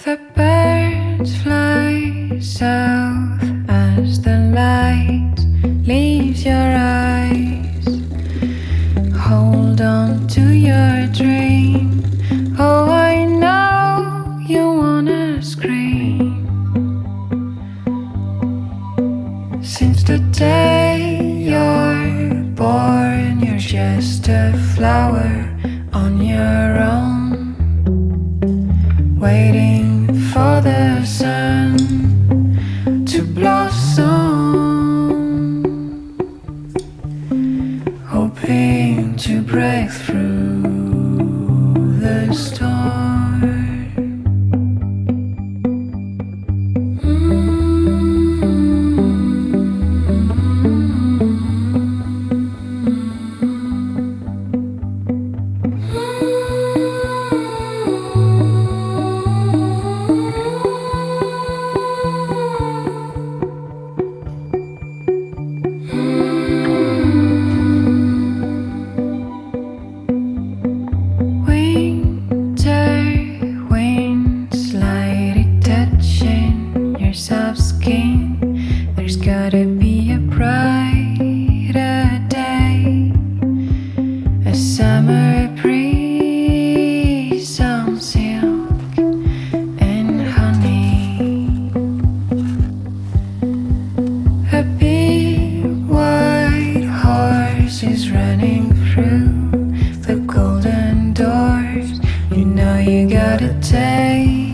The birds fly south as the light leaves your eyes. Hold on to your dream. Oh, I know you wanna scream. Since the day you're born, you're just a flower on your own, waiting for the sun to blossom, hoping to break through the storm. You gotta take